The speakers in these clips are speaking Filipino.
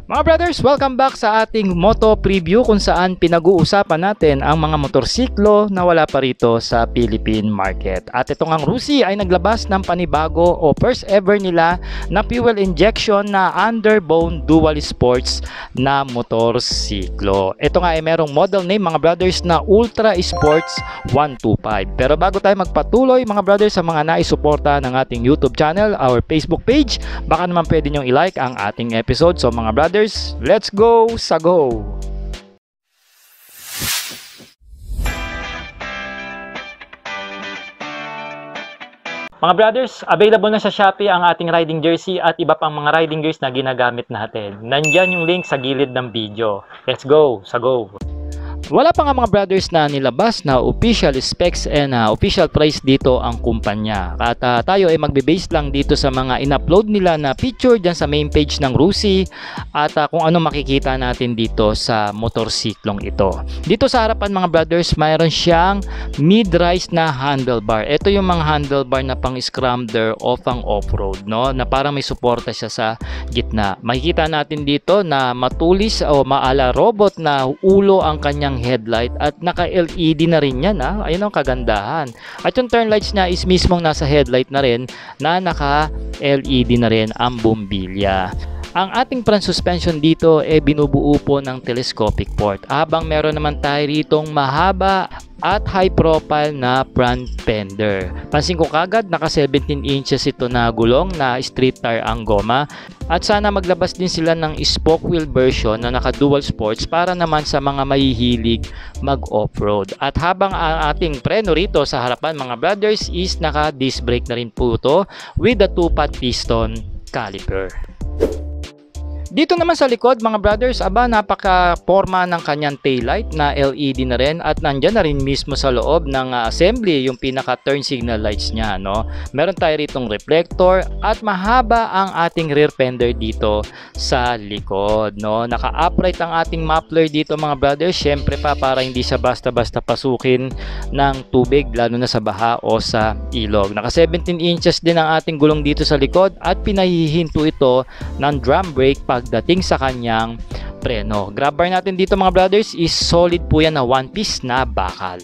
Mga brothers, welcome back sa ating moto preview kung saan pinag-uusapan natin ang mga motorsiklo na wala pa rito sa Philippine market. At itong ang Rusi ay naglabas ng panibago o first ever nila na fuel injection na underbone dual sports na motorsiklo. Ito nga ay merong model name mga brothers na Ultra Sports 125. Pero bago tayo magpatuloy mga brothers sa mga naisuporta ng ating YouTube channel, our Facebook page, baka naman pwede nyong i-like ang ating episode. So mga brothers, let's go sa go! Mga brothers, available na sa Shopee ang ating riding jersey at iba pang mga riding gears na ginagamit natin. Nandyan yung link sa gilid ng video. Let's go sa go! Wala pa nga mga brothers na nilabas na official specs and official price dito ang kumpanya. At tayo ay magbe-base lang dito sa mga in-upload nila na picture dyan sa main page ng Rusi at kung ano makikita natin dito sa motorsiklong ito. Dito sa harapan mga brothers, mayroon siyang mid-rise na handlebar. Ito yung mga handlebar na pang scrambler o pang off-road, no? Na parang may suporta siya sa gitna. Makikita natin dito na matulis o maala robot na ulo ang kanyang headlight at naka-LED na rin yan. Ayun ang kagandahan. At yung turn lights niya is mismong nasa headlight na rin na naka-LED na rin ang bumbilya. Ang ating front suspension dito binubuo po ng telescopic port. Habang meron naman tayo ritong mahaba at high profile na front fender. Pansin ko kagad naka 17 inches ito na gulong na street tire ang goma. At sana maglabas din sila ng spoke wheel version na naka dual sports para naman sa mga mahihilig mag off-road. At habang ang ating preno rito sa harapan mga brothers is naka disc brake na rin po ito with the 2-pot piston caliper. Dito naman sa likod mga brothers, napaka-forma ng kanyang taillight na LED na rin at nandyan na rin mismo sa loob ng assembly yung pinaka turn signal lights niya, no? Meron tayo ritong reflector at mahaba ang ating rear fender dito sa likod, no? Naka-upright ang ating muffler dito mga brothers, syempre pa para hindi siya basta-basta pasukin ng tubig lalo na sa baha o sa ilog. Naka 17 inches din ang ating gulong dito sa likod at pinahihinto ito ng drum brake pagdating sa kanyang preno. Grab bar natin dito mga brothers is solid po yan na one piece na bakal.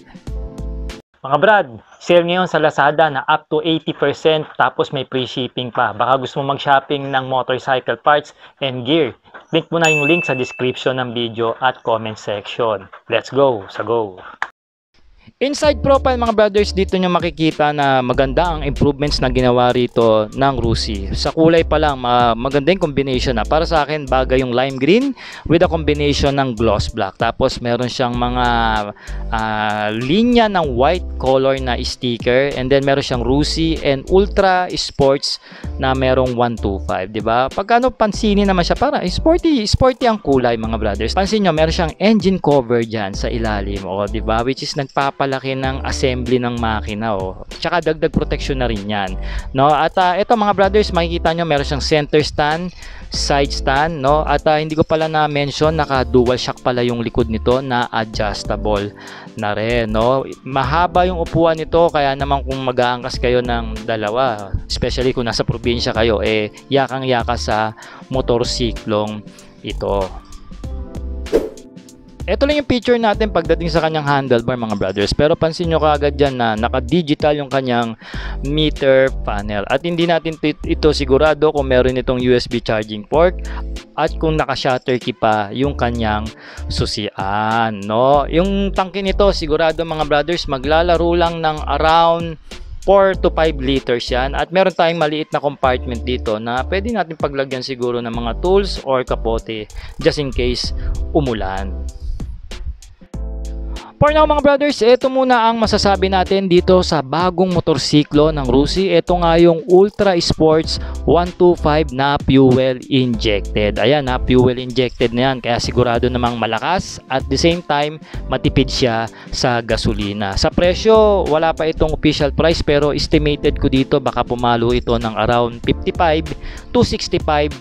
Mga brad, sale ngayon sa Lazada na up to 80% tapos may free shipping pa. Baka gusto mo mag-shopping ng motorcycle parts and gear. Link mo na yung link sa description ng video at comment section. Let's go sa go! Inside profile mga brothers, dito nyo makikita na maganda ang improvements na ginawa rito ng Rusi. Sa kulay pa lang, magandang combination na. Para sa akin, bagay yung lime green with a combination ng gloss black. Tapos meron siyang mga linya ng white color na sticker. And then meron siyang Rusi and Ultra Sports na merong 125. Diba? Pagkano pansinin naman siya, para sporty ang kulay mga brothers. Pansin nyo, meron siyang engine cover dyan sa ilalim. O, diba? Which is nagpapalaki ng assembly ng makina, tsaka dagdag protection na rin yan, no? At ito mga brothers, makikita nyo meron siyang center stand, side stand, no? At hindi ko pala na mention, naka dual shock pala yung likod nito na adjustable na rin, no? Mahaba yung upuan nito, kaya naman kung mag-aangkas kayo ng dalawa, especially kung nasa probinsya kayo, yakang yaka sa motorsiklong ito. Ito lang yung picture natin pagdating sa kanyang handlebar mga brothers. Pero pansin nyo kaagad dyan na naka-digital yung kanyang meter panel. At hindi natin ito sigurado kung meron itong USB charging port at kung naka-shutter key pa yung kanyang susian, no? Yung tangke nito sigurado mga brothers maglalaro lang ng around 4 to 5 liters yan. At meron tayong maliit na compartment dito na pwede natin paglagyan siguro ng mga tools or kapote just in case umulan. For now mga brothers, ito muna ang masasabi natin dito sa bagong motorsiklo ng Rusi. Ito nga yung Ultra Sports 125 na fuel injected. Ayan fuel injected na yan. Kaya sigurado namang malakas at the same time matipid siya sa gasolina. Sa presyo, wala pa itong official price pero estimated ko dito baka pumalo ito ng around 55 to 65,000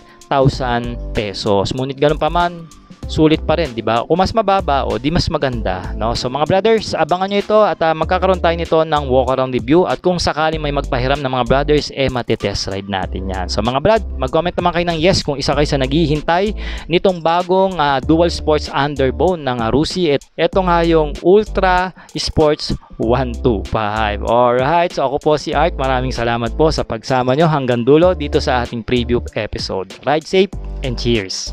pesos. Ngunit ganun pa man, sulit pa rin, di ba? Kung mas mababa o di mas maganda, no? So mga brothers, abangan nyo ito at magkakaroon tayo nito ng walk around review at kung sakaling may magpahiram ng mga brothers, matitest ride natin yan. So mga brad, mag-comment naman kayo ng yes kung isa kayo sa naghihintay nitong bagong dual sports underbone ng Rusi. Ito nga yung Ultra Sports 125. Alright, so ako po si Art. Maraming salamat po sa pagsama nyo hanggang dulo dito sa ating preview episode. Ride safe and cheers!